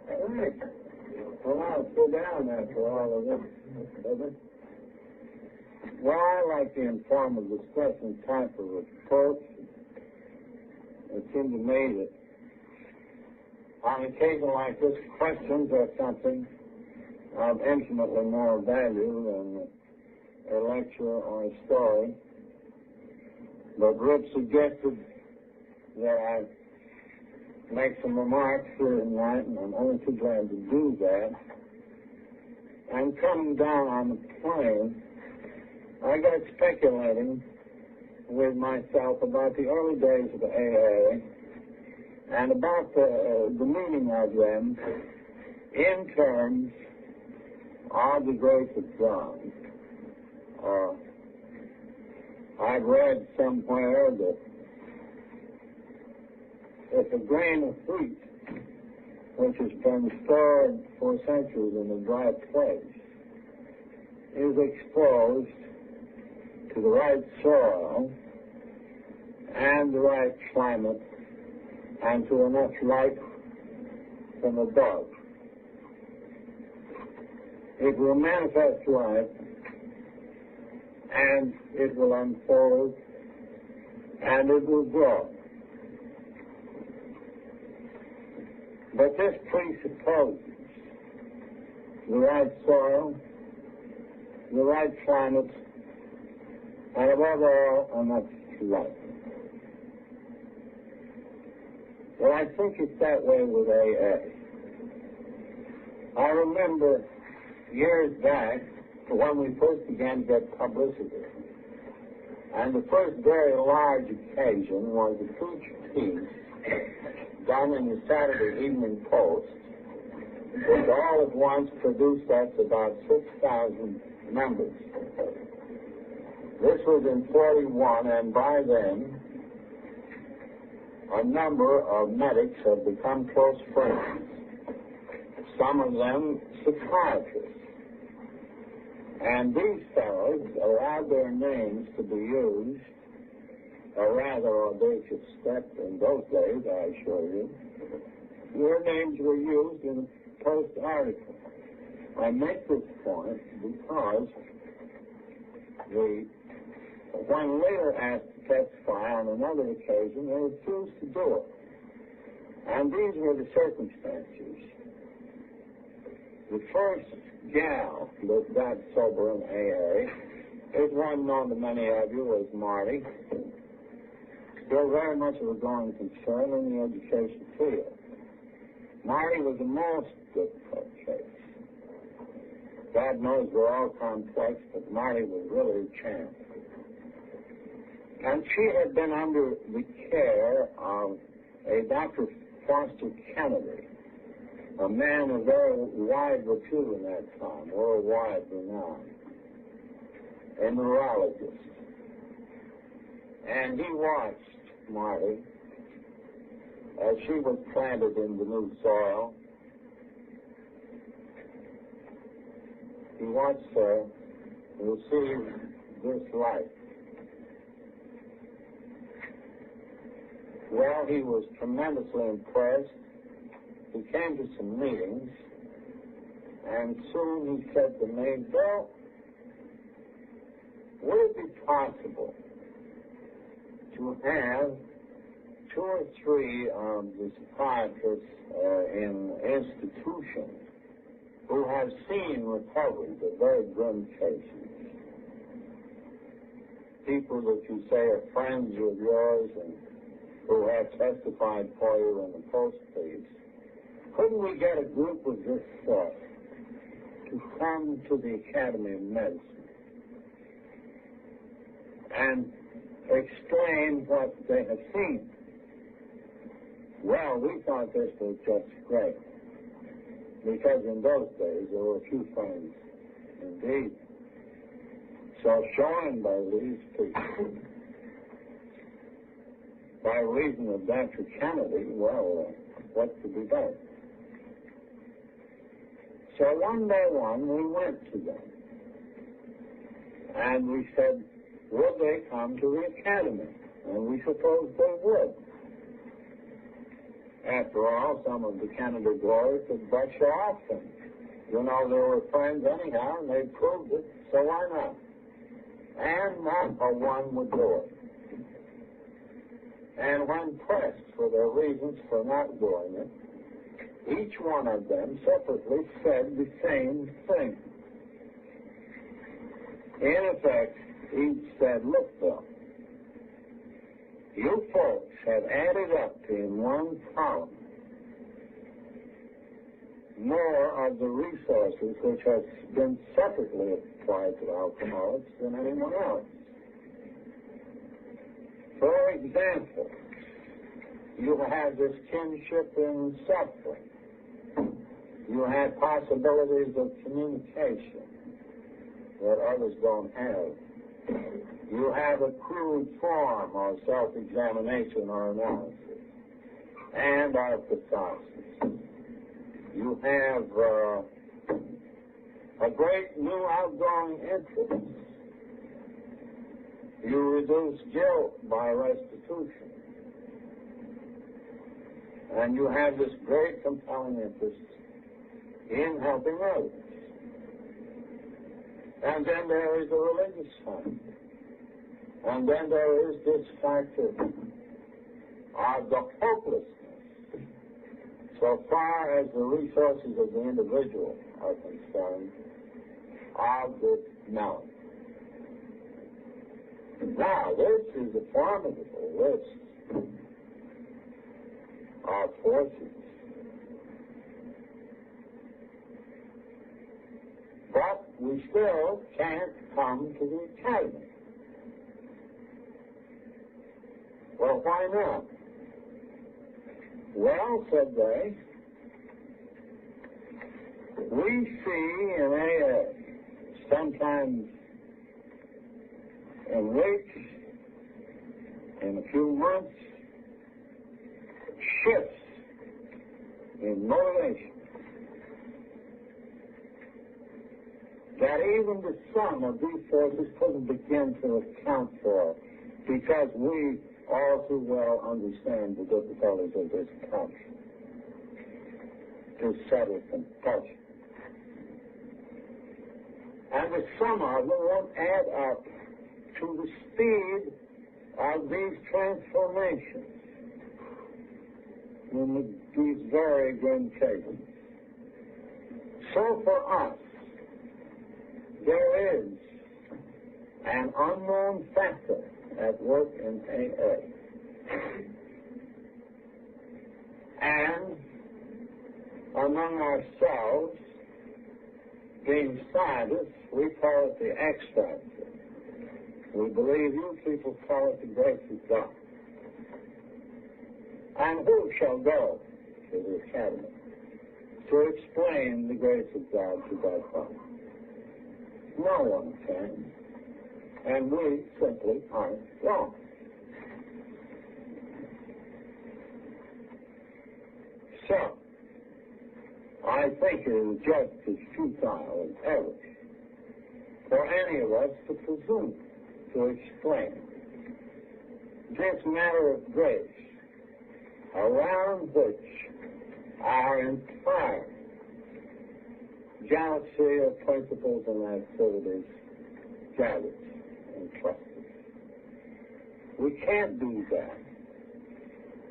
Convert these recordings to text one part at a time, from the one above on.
Thanks. Well, I'll sit down after all of this, does it? Well, I like the informal discussion type of approach. It seems to me that on occasion like this, questions are something of infinitely more value than a lecture or a story. But Rip suggested that I make some remarks here tonight, and I'm only too glad to do that. And coming down on the plane, I got speculating with myself about the early days of the AA and about the meaning of them in terms of the grace of God. I've read somewhere that if a grain of wheat, which has been stored for centuries in a dry place, is exposed to the right soil and the right climate and to enough light from above, it will manifest life and it will unfold and it will grow. But this presupposes the right soil, the right climate, and above all, enough light. Well, I think it's that way with AA. I remember years back when we first began to get publicity, and the first very large occasion was a preach piece done in the Saturday Evening Post, which all at once produced us about 6,000 members. This was in 41, and by then, a number of medics have become close friends, some of them psychiatrists. And these fellows allowed their names to be used, a rather audacious step in those days, I assure you. Their names were used in a Post article. I make this point because when later asked to testify on another occasion, they refused to do it. And these were the circumstances. The first gal that got sober in AA is one known to many of you as Marty. Still very much of a growing concern in the education field. Marty was a most difficult case. God knows we're all complex, but Marty was really a champ. And she had been under the care of a Dr. Foster Kennedy, a man of very wide repute in that time, worldwide renowned, a neurologist. And he watched Marty as she was planted in the new soil. He watched her receive this life. Well, he was tremendously impressed. He came to some meetings, and soon he said to me, Bill, would it be possible to have 2 or 3 of the psychiatrists in institutions who have seen recoveries of very grim cases, people that you say are friends of yours and who have testified for you in the Post piece? Couldn't we get a group of this sort to come to the Academy of Medicine and explain what they have seen? Well, we thought this was just great, because in those days there were few friends indeed. So joined by these people, by reason of Dr. Kennedy, well, what could be done? So one by one we went to them, and we said, would they come to the Academy? And we supposed they would. After all, some of the Canada glory could brush off, and they were friends anyhow, and they proved it, so why not? And not a one would do it. And when pressed for their reasons for not doing it, each one of them separately said the same thing. In effect, each said, look, Bill, you folks have added up in one column more of the resources which have been separately applied to alcoholics than anyone else. For example, you have this kinship in suffering. You have possibilities of communication that others don't have. You have a crude form of self-examination or analysis and of catharsis. You have a great new outgoing interest. You reduce guilt by restitution. And you have this great compelling interest in helping others. And then there is a religious side. And then there is this factor of the hopelessness, so far as the resources of the individual are concerned, of this knowledge. Now, this is a formidable list of forces. But we still can't come to the academy. Well, why not? Well, said they, we see in AA sometimes in weeks, in a few months, shifts in motivation that even the sum of these forces couldn't begin to account for, because we all too well understand the difficulties of this compulsion, to settle compulsion. And the sum of them won't add up to the speed of these transformations in these very grim cases. So for us, there is an unknown factor at work in AA. And among ourselves, being scientists, we call it the X factor. We believe you people call it the grace of God. And who shall go to the academy to explain the grace of God to God's Father? No one can. And we simply aren't wrong. So, I think it is just as futile as ever for any of us to presume to explain this matter of grace around which our entire galaxy of principles and activities gathers and clusters. We can't do that,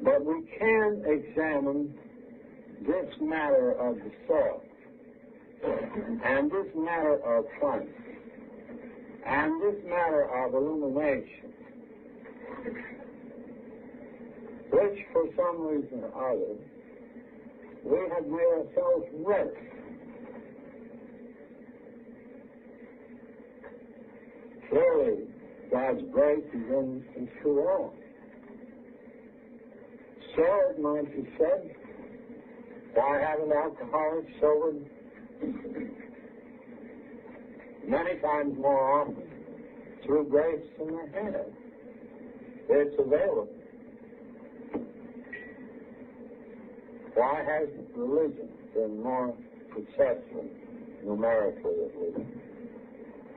but we can examine this matter of the soul and this matter of fun and this matter of illumination, which for some reason or other we have made ourselves ready. Clearly, God's grace is through all. So it might be said, why haven't alcoholics sobered many times more often through grace than they have? It's available. Why hasn't religion been more successful, numerically at least?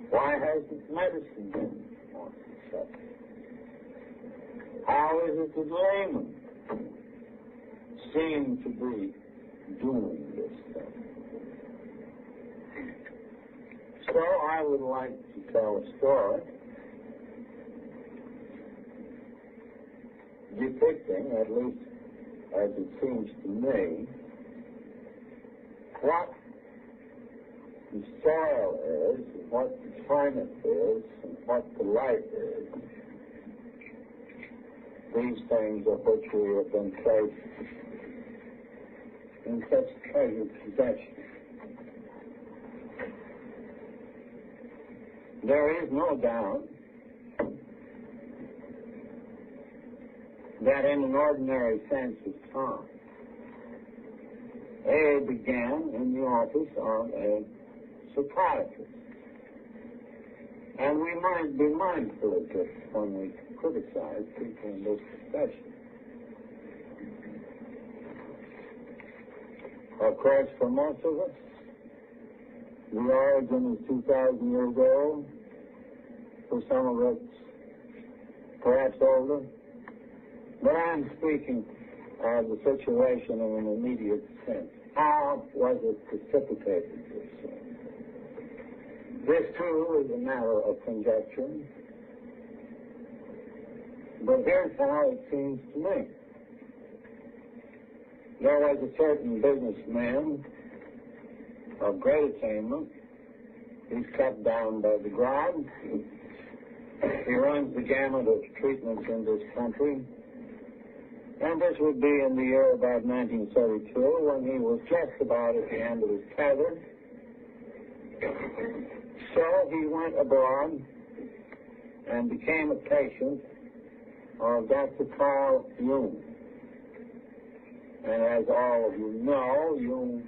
Why hasn't medicine been more successful? How is it that laymen seem to be doing this thing. So I would like to tell a story depicting, at least as it seems to me, what the soil is, what the climate is, and what the life is. These things of which we have been placed in such treasured possession. There is no doubt that in an ordinary sense of time, A began in the office of a psychiatrist. And we might be mindful of this when we criticize people in this profession. Of course, for most of us, the origin is 2,000 years old. For some of us, perhaps older. But I'm speaking of the situation in an immediate sense. How was it precipitated, this thing? This, too, is a matter of conjecture. But here's how it seems to me. There was a certain businessman of great attainment. He's cut down by the ground. He runs the gamut of treatments in this country. And this would be in the year about 1932, when he was just about at the end of his tether. So he went abroad and became a patient of Dr. Carl Jung. And as all of you know, Jung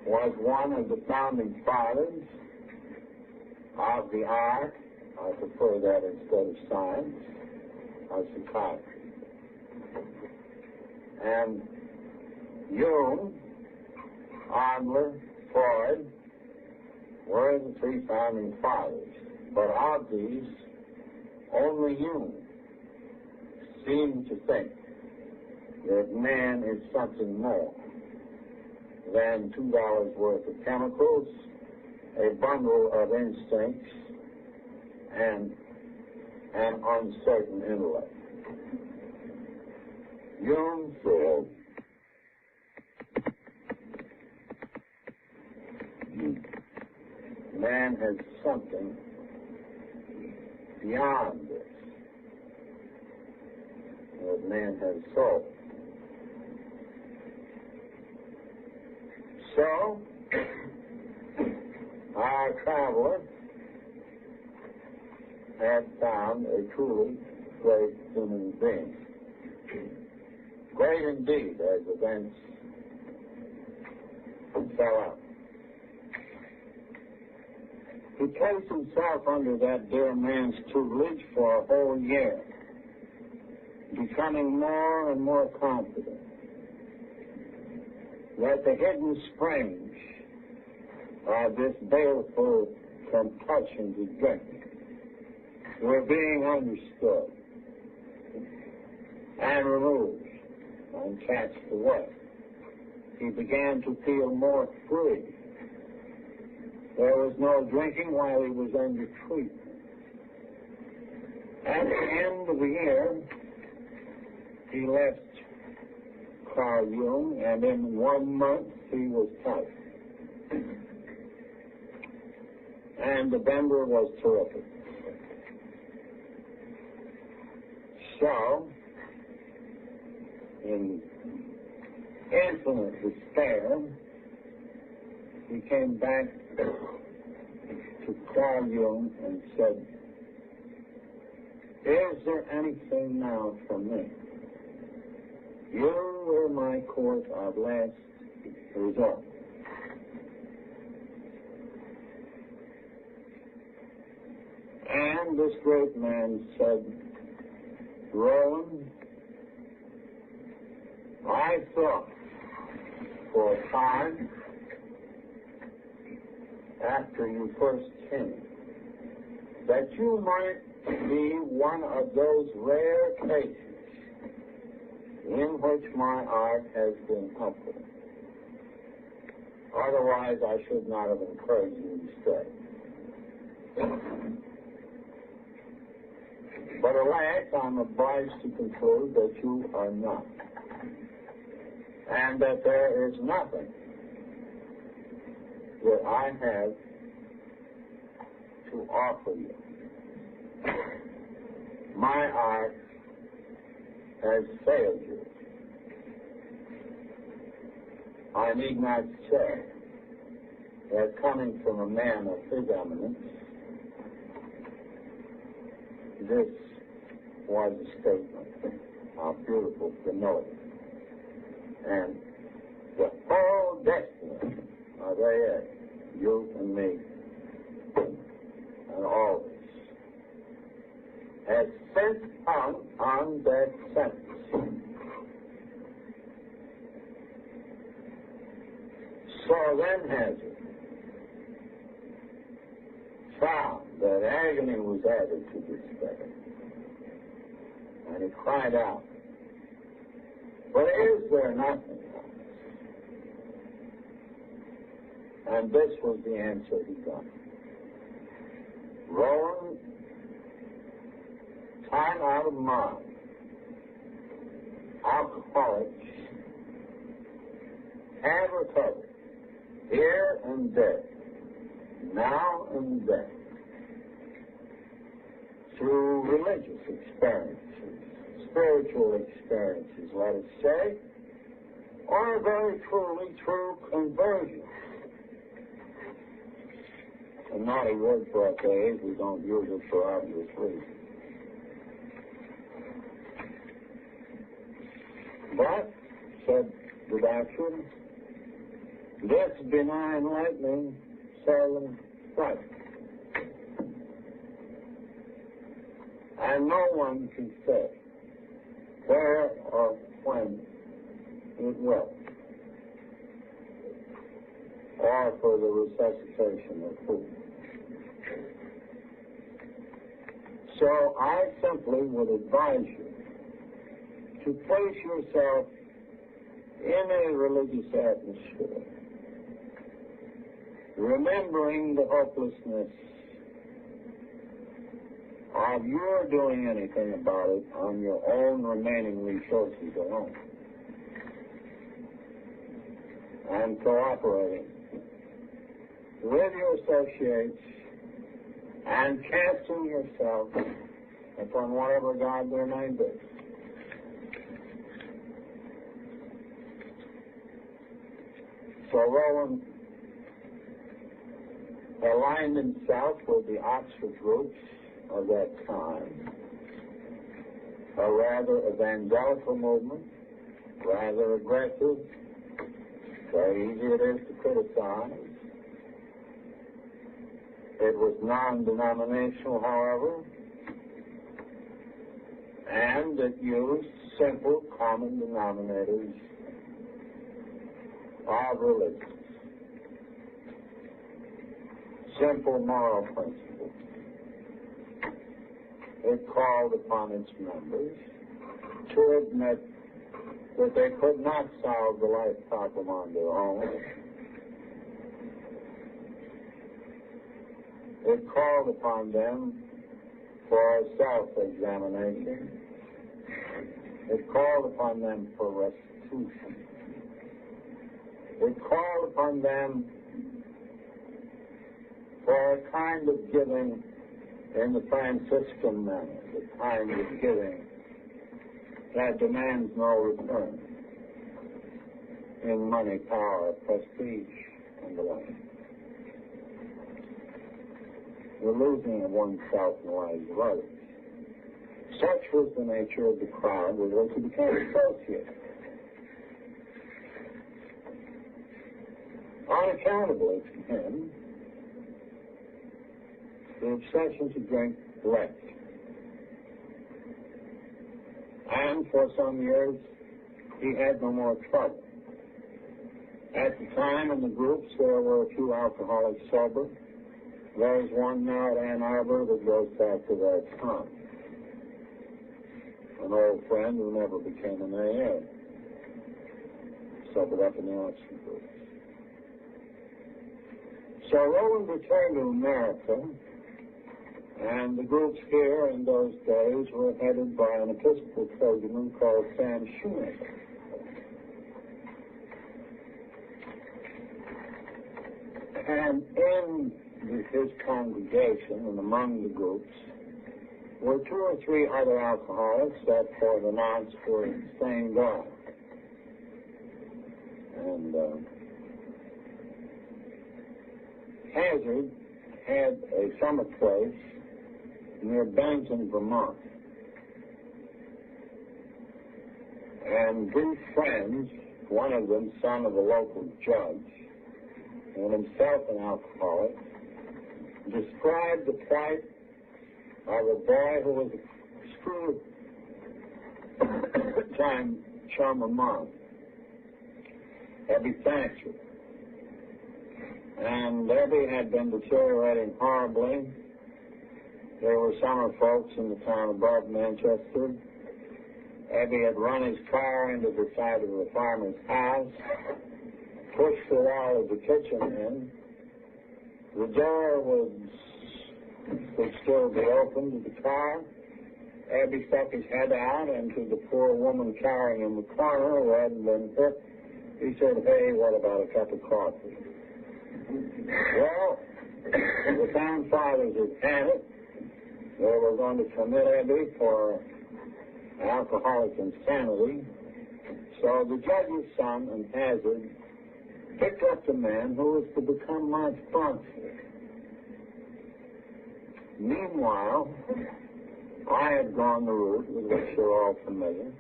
was one of the founding fathers of the art, I prefer that instead of science, of psychiatry. And Jung, Adler, Freud were the three founding fathers. But of these, only Jung seemed to think that man is something more than $2 worth of chemicals, a bundle of instincts, and an uncertain intellect. Jung said, man has something beyond this. That man has soul. So, our traveler had found a truly great human being. Great indeed, as events fell out. He placed himself under that dear man's tutelage for a whole year, becoming more and more confident that the hidden springs of this baleful compulsion to drink were being understood and removed and cast away. He began to feel more free. There was no drinking while he was under treatment. At the end of the year, he left Carl Jung, and in 1 month he was tight. And the bender was terrific. So, in infinite despair, he came back to Carl Jung and said, "Is there anything now for me? You were my court of last resort." And this great man said, "Roland, I thought for a time after you first came that you might be one of those rare cases in which my art has been helpful. Otherwise, I should not have encouraged you to stay. But alas, I'm obliged to conclude that you are not, and that there is nothing that I have to offer you. My art has failed you. I need not say that coming from a man of his eminence, this was a statement of beautiful humility. And the whole destiny of AA, you and me, and all this, has since hung on that sentence. So then has it found that agony was added to despair. And he cried out, but is there nothing else? And this was the answer he got. Rowan, time out of mind, alcoholics have recovered here and there, now and then, through religious experiences, spiritual experiences, let us say, or very truly through conversion. A naughty word for us age, we don't use it for obvious reasons. But, said the doctrine, this benign lightning seldom strikes. And no one can say where or when it will, or for the resuscitation of food. So I simply would advise you to place yourself in a religious atmosphere, remembering the hopelessness of your doing anything about it on your own remaining resources alone, and cooperating with your associates and casting yourself upon whatever God there may be. So Rowan aligned himself with the Oxford groups of that time, a rather evangelical movement, rather aggressive, very easy it is to criticize. It was non-denominational, however, and it used simple common denominators of religion, simple moral principles. It called upon its members to admit that they could not solve the life problem on their own. It called upon them for self-examination. It called upon them for restitution. It called upon them for a kind of giving in the Franciscan manner, the kind of giving that demands no return in money, power, prestige, and the like. The losing of oneself in the lives of others. Such was the nature of the crowd with which he became associated. Unaccountably to him, the obsession to drink left. And for some years, he had no more trouble. At the time in the groups, there were a few alcoholics sober. There's one now at Ann Arbor that goes back to that time. an old friend who never became an AA, sobered up in the action group. So Roland returned to America, and the groups here in those days were headed by an Episcopal clergyman called Sam Shoemaker. And in his congregation and among the groups were 2 or 3 other alcoholics that for the nonce were staying gone. And Hazard had a summer place near Bennington, Vermont. And these friends, one of them son of a local judge, and himself an alcoholic, described the plight of a boy who was a school-time chum of mine, Ebby Thatcher. And Ebby had been deteriorating horribly. There were summer folks in the town above Manchester. Ebby had run his car into the side of the farmer's house, pushed the wall of the kitchen in. The door could still be open to the car. Ebby stuck his head out, and to the poor woman cowering in the corner who hadn't been hit, he said, "Hey, what about a cup of coffee?" Well, the town fathers had had it. They were going to commit Ebby for alcoholic insanity. So the judge's son and Hazard picked up the man who was to become my sponsor. Meanwhile, I had gone the route with which you're all familiar.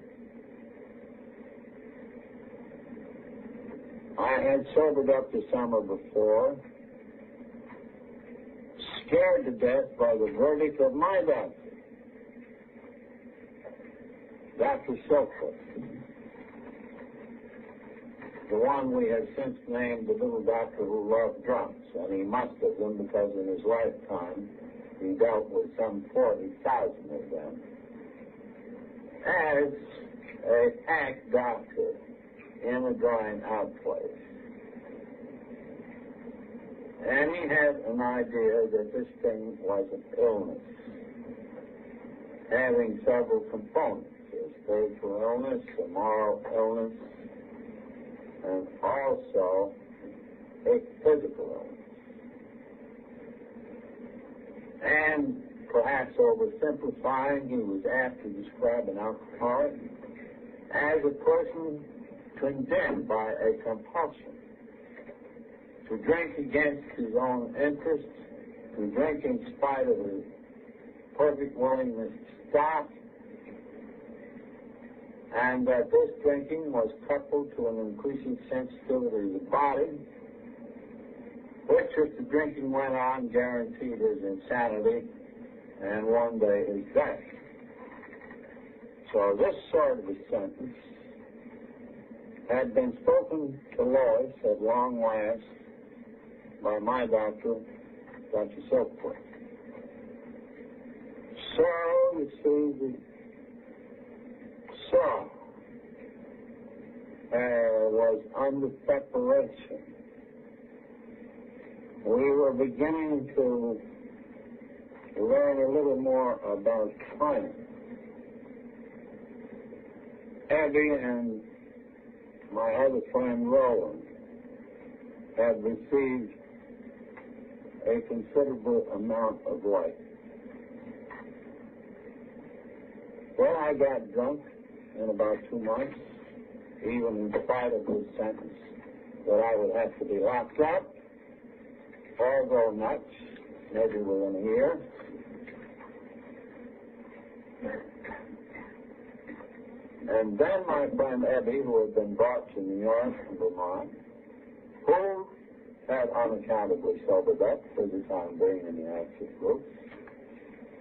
I had sobered up the summer before, scared to death by the verdict of my doctor, Dr. Silkwood, the one we have since named the little doctor who loved drunks, and he must have them because in his lifetime he dealt with some 40,000 of them, as a hack doctor in a drying out place. And he had an idea that this thing was an illness, having several components: a spiritual illness, a moral illness, and also a physical illness. And perhaps oversimplifying, he was apt to describe an alcoholic as a person condemned by a compulsion to drink against his own interests, to drink in spite of his perfect willingness to stop, and that this drinking was coupled to an increasing sensitivity of the body, which, if the drinking went on, guaranteed his insanity and one day his death. So this sort of a sentence had been spoken to Lois at long last by my doctor, Dr. Silkwood. So, you see, the saw was under preparation. We were beginning to learn a little more about training. Ebby and my other friend Roland had received a considerable amount of light. Well, I got drunk in about 2 months, even in spite of his sentence that I would have to be locked up or go nuts, maybe within a year. And then my friend Ebby, who had been brought to New York from Vermont, who had unaccountably sobered up for the time being in the active group,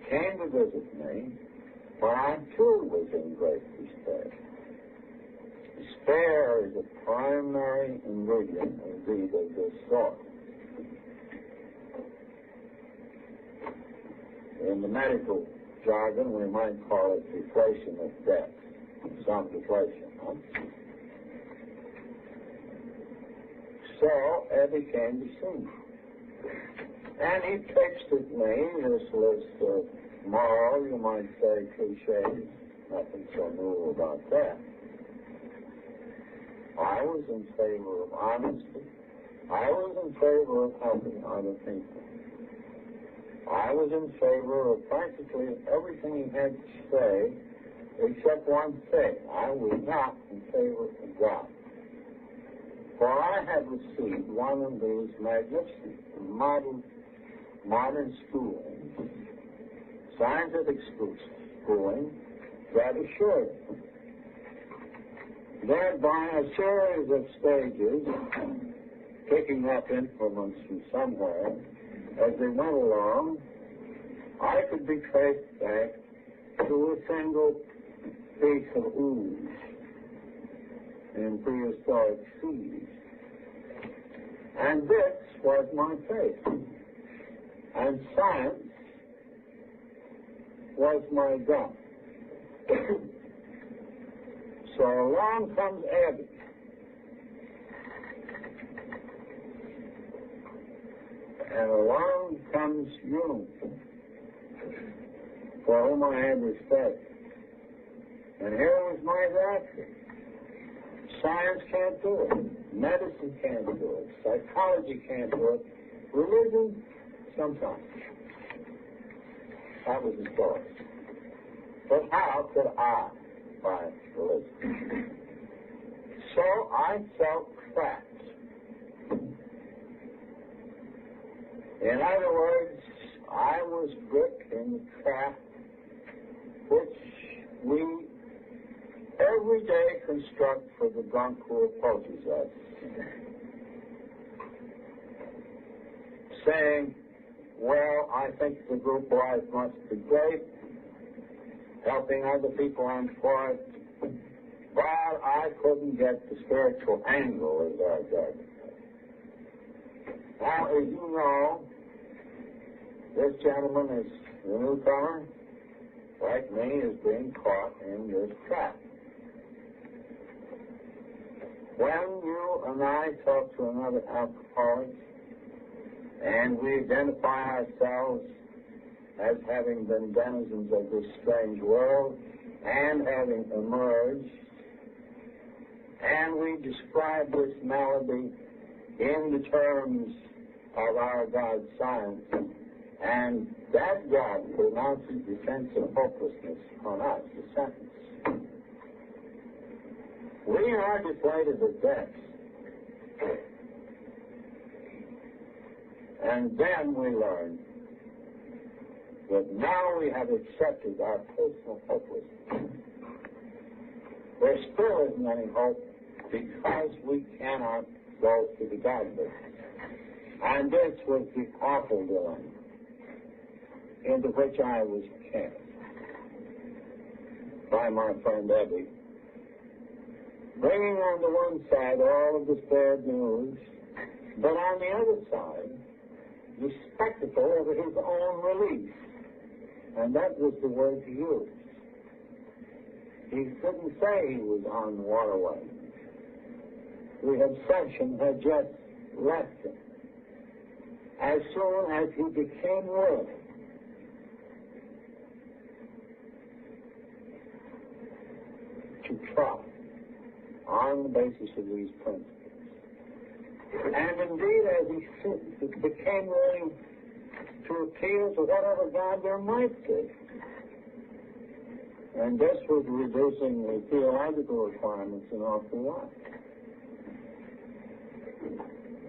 came to visit me, but I too was in great despair. Despair is a primary ingredient, indeed, of this sort. In the medical jargon, we might call it deflation of debt. Some deflation, huh? So Eddie came to see me. And he pitched at me this list of moral, you might say, cliches. Nothing so new about that. I was in favor of honesty. I was in favor of helping other people. I was in favor of practically everything he had to say, except one thing. I was not in favor of God. For I had received one of these magnificent modern schooling, scientific schooling, that assured that by a series of stages, picking up implements from somewhere, as they went along, I could be traced back to a single piece of ooze in prehistoric seas. And this was my faith. And science was my God. So along comes Abby. And along comes you, for whom I had respect. And here was my doctrine. Science can't do it. Medicine can't do it. Psychology can't do it. Religion, sometimes. That was the story. But how could I find religion? So I felt trapped. In other words, I was gripped in the trap which we every day construct for the drunk who approaches us, saying, well, I think the group life must be great, helping other people on for it, but I couldn't get the spiritual angle as I got. Now, as you know, this gentleman is the newcomer, like me, is being caught in this trap. When you and I talk to another alcoholic, and we identify ourselves as having been denizens of this strange world, and having emerged, and we describe this malady in the terms of our God science, and that God pronounces the sense of hopelessness on us, the sentence. We are deflated at death. And then we learn that now we have accepted our personal hopelessness. There still isn't any hope because we cannot go to the God business. And this was the awful dilemma into which I was cast by my friend Eddie, bringing on the one side all of this bad news, but on the other side, the spectacle of his own release. And that was the word he used. He didn't say he was on the waterway. The obsession had just left him. As soon as he became willing to try on the basis of these principles. And indeed, as he became willing to appeal to whatever God there might be. And this was reducing the theological requirements an awful lot.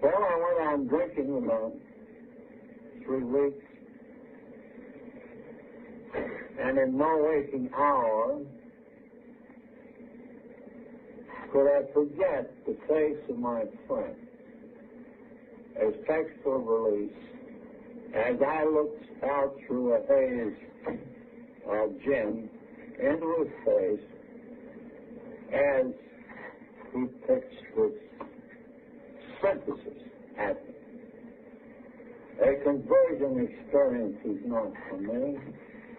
Well, I went on drinking about 3 weeks, and in no waking hour could I forget the face of my friend as text of release as I looked out through a haze of gin into his face as he pitched this synthesis at me. A conversion experience is not for me.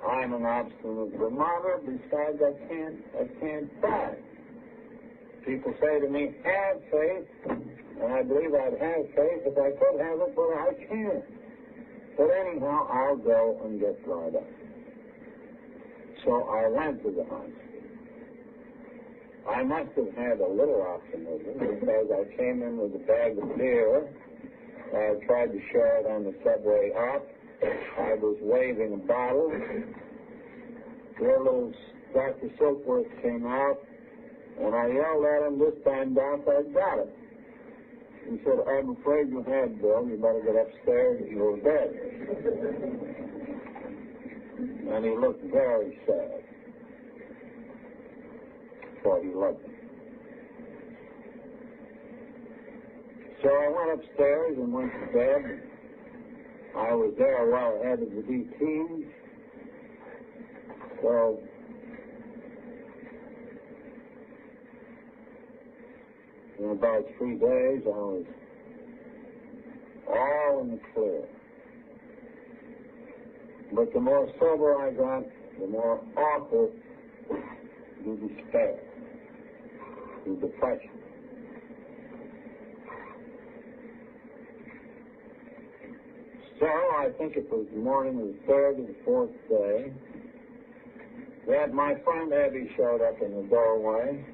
I'm an obstinate Vermonter. Besides, I can't die. People say to me, have faith, and I believe I'd have faith if I could have it, but I can't. But anyhow, I'll go and get dried up. So I went to the hunt. I must have had a little optimism because I came in with a bag of beer. I tried to share it on the subway up. I was waving a bottle. Dear little Dr. Silkworth came out, and I yelled at him, this time, Doc, I got it. He said, I'm afraid you had, Bill. You better get upstairs and go to bed. And he looked very sad. For he loved me. So I went upstairs and went to bed. I was there well ahead of the DTs. So in about 3 days, I was all in the clear. But the more sober I got, the more awful the despair, the depression. So I think it was the morning of the third or the fourth day that my friend Eddie showed up in the doorway.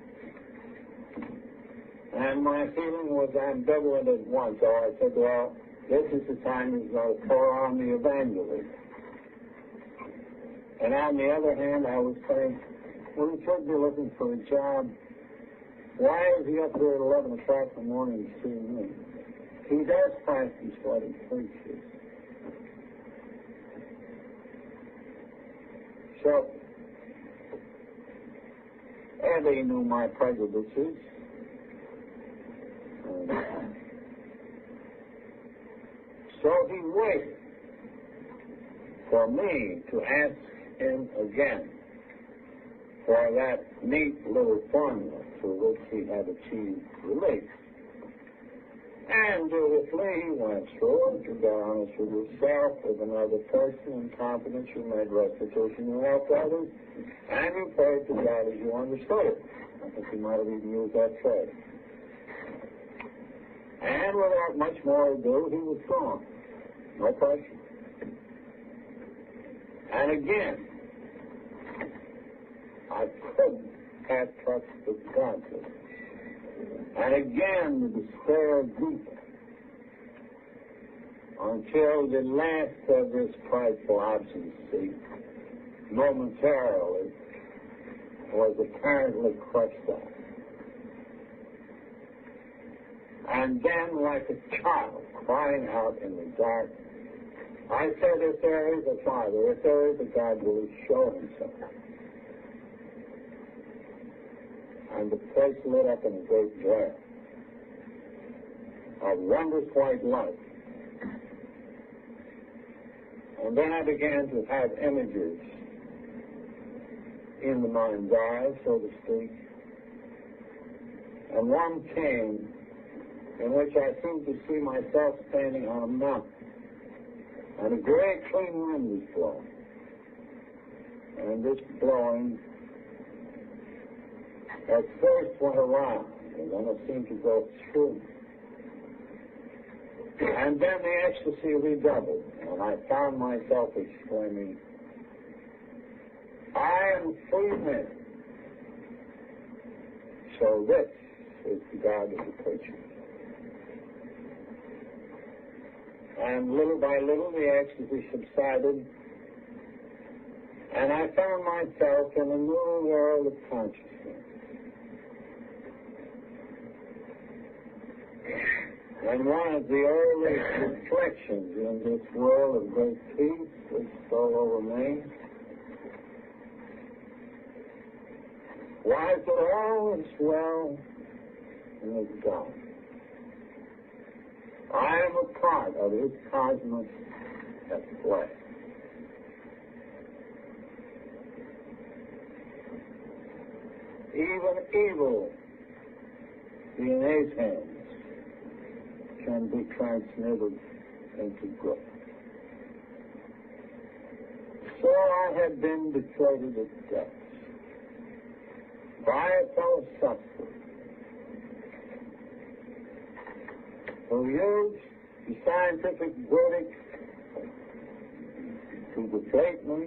And my feeling was ambivalent at once. So I said, well, this is the time he's going to pour on the evangelism. And on the other hand, I was saying, well, he should be looking for a job. Why is he up here at 11 o'clock in the morning to see me? He does practice what he preaches. So, Eddie knew my prejudices. So he waited for me to ask him again for that neat little formula through which he had achieved release. And dutifully he went through it. You got honest with yourself, with another person, in confidence. You made restitution. You helped others. And you prayed to God as you understood it. I think you might have even used that phrase. And without much more ado, he was gone. No question. And again, I couldn't have touched the conscience. And again, the despair deepened until the last of this prideful obstinacy momentarily was apparently crushed out. And then, like a child crying out in the dark, I said, if there is a Father, if there is a God, will he show himself? And the place lit up in a great glare of wondrous white light. And then I began to have images in the mind's eye, so to speak. And one came in which I seemed to see myself standing on a mountain. And a great clean wind was blowing. And this blowing at first went around, and then it seemed to go through. And then the ecstasy redoubled, and I found myself exclaiming, I am a free man. So this is the God of the preacher. And little by little the ecstasy subsided, and I found myself in a new world of consciousness. And one of the early reflections in this world of great peace which stole over me was that all is well with God. I am a part of his cosmos at play. Even evil in his hands can be transmitted into good. So I I had been betrayed at death by a fellow sufferer who used the scientific verdict to deflate me,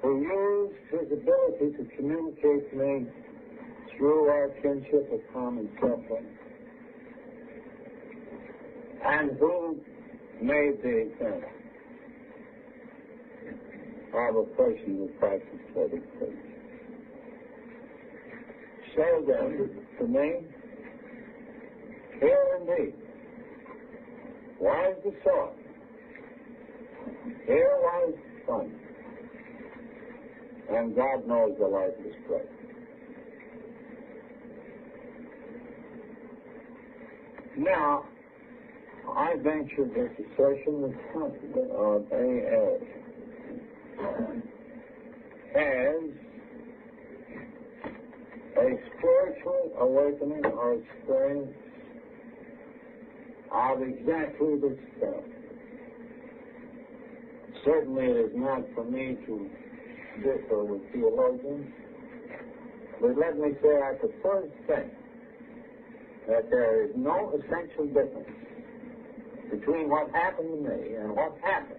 who used his ability to communicate me through our kinship of common suffering, and who made the example of a person who practiced public faith. So then, to me, here indeed was the source. Here was fun. And God knows the life is bright. Now, I venture this assertion with confidence of AA as a spiritual awakening or experience of exactly this stuff. Certainly it is not for me to differ with theologians, but let me say I could first say that there is no essential difference between what happened to me and what happens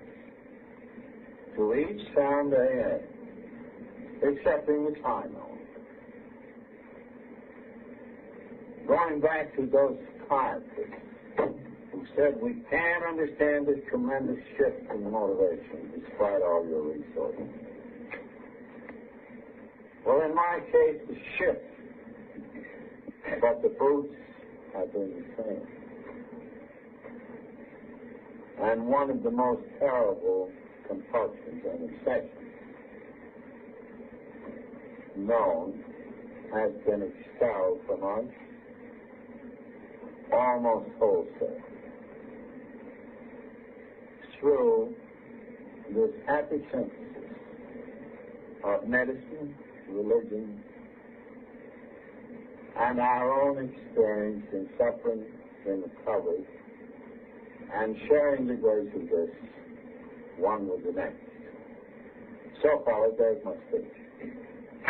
to each sound AA, excepting the time element. Going back to those psychiatrists who said we can't understand this tremendous shift in motivation despite all your resources. Well, in my case, the shift, but the fruits have been the same. And one of the most terrible compulsions and obsessions known has been expelled from us almost wholesale through this happy synthesis of medicine, religion, and our own experience in suffering, in recovery, and sharing the grace of this one with the next. So far, there's my speech. I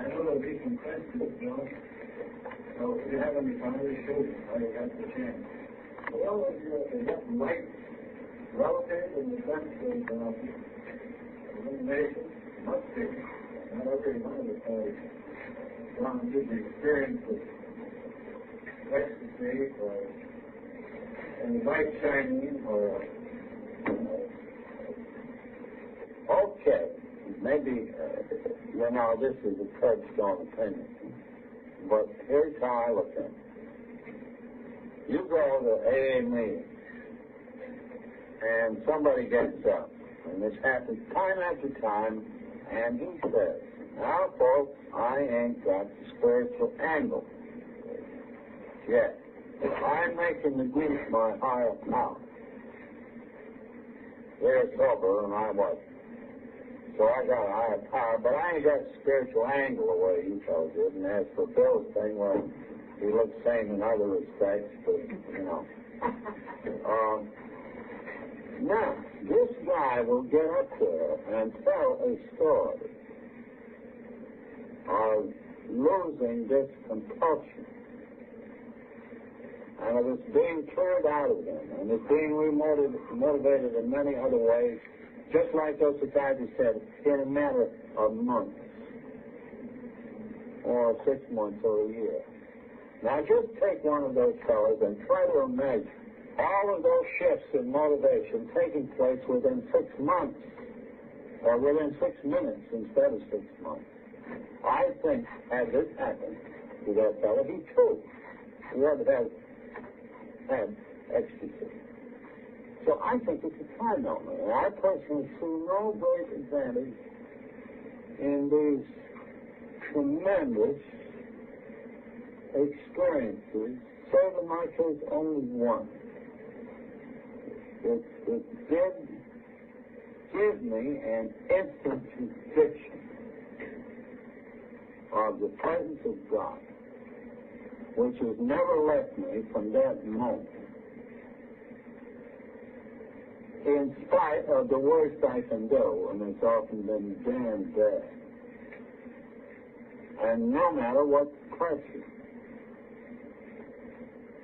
know there'll be some questions, Bill. So if you have any final issues, I got the chance. Well, is that right relative in the sense of elimination? Must be. Not every one of us has gone through the experience of ecstasy or a light shining or okay, maybe, this is a touchstone opinion, but here's how I look at it. You go to AA meeting, and somebody gets up, and this happens time after time, and he says, now, folks, I ain't got the spiritual angle yet. I'm making the grief my higher power. They're sober, and I wasn't. So I got a higher power, but I ain't got the spiritual angle the way you fellas did. And as for Bill's thing, well, he looks sane in other respects, but, now, this guy will get up there and tell a story of losing this compulsion. And of it's being cleared out of him, and it's being motivated in many other ways, just like those psychiatrists said, in a matter of months, or 6 months, or a year. Now, just take one of those fellows and try to imagine all of those shifts in motivation taking place within 6 months, or within 6 minutes instead of 6 months. I think, had this happened to that fellow, he too would have had ecstasy. So I think it's a time element. And I personally see no great advantage in these tremendous experiences, save in my case only one. It did give me an instant conviction of the presence of God, which has never left me from that moment, in spite of the worst I can do, and it's often been damn bad. And no matter what pressure.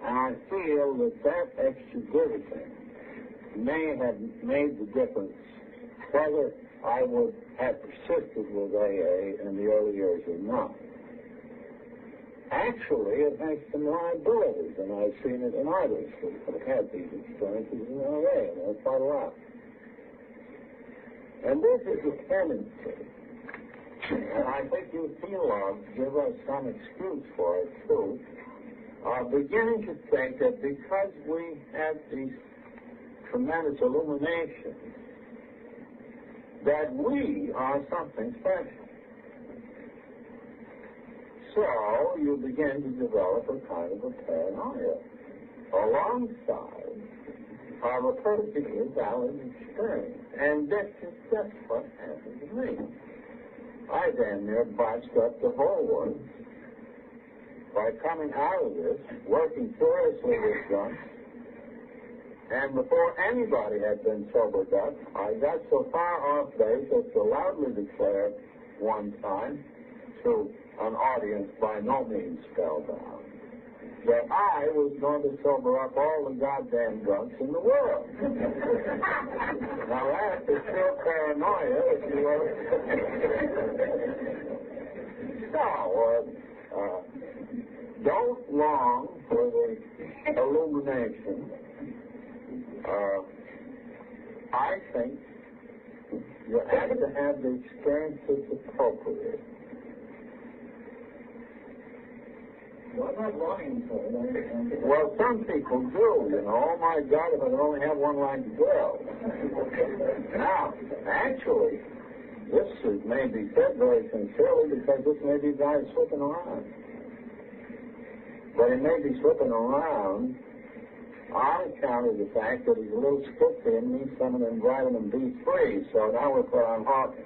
And I feel that that extra dividend may have made the difference whether I would have persisted with AA in the early years or not. Actually, it has some liabilities, and I've seen it in others who have had these experiences in AA, and there's quite a lot. And this is a tendency, and I think you feel give us some excuse for it, too, beginning to think that because we have these tremendous illuminations, that we are something special. So you begin to develop a kind of a paranoia alongside of a perfectly valid experience. And this is just what happened to me. I damn near botched up the whole work by coming out of this, working furiously with drunks, and before anybody had been sobered up, I got so far off base as to loudly declare one time to an audience by no means spellbound that I was going to sober up all the goddamn drunks in the world. Now that is still paranoia, if you will. So, don't long for the illumination. I think you have to have the experience that's appropriate. Well, I'm not longing for it. Well, some people do, you know. Oh, my God, if I could only have one like girl. Now, actually, this may be said very sincerely because this may be a guy slipping around. But he may be slipping around on account of the fact that he's a little stiffy and needs some of them vitamin B3, so now we're put on Hawkins.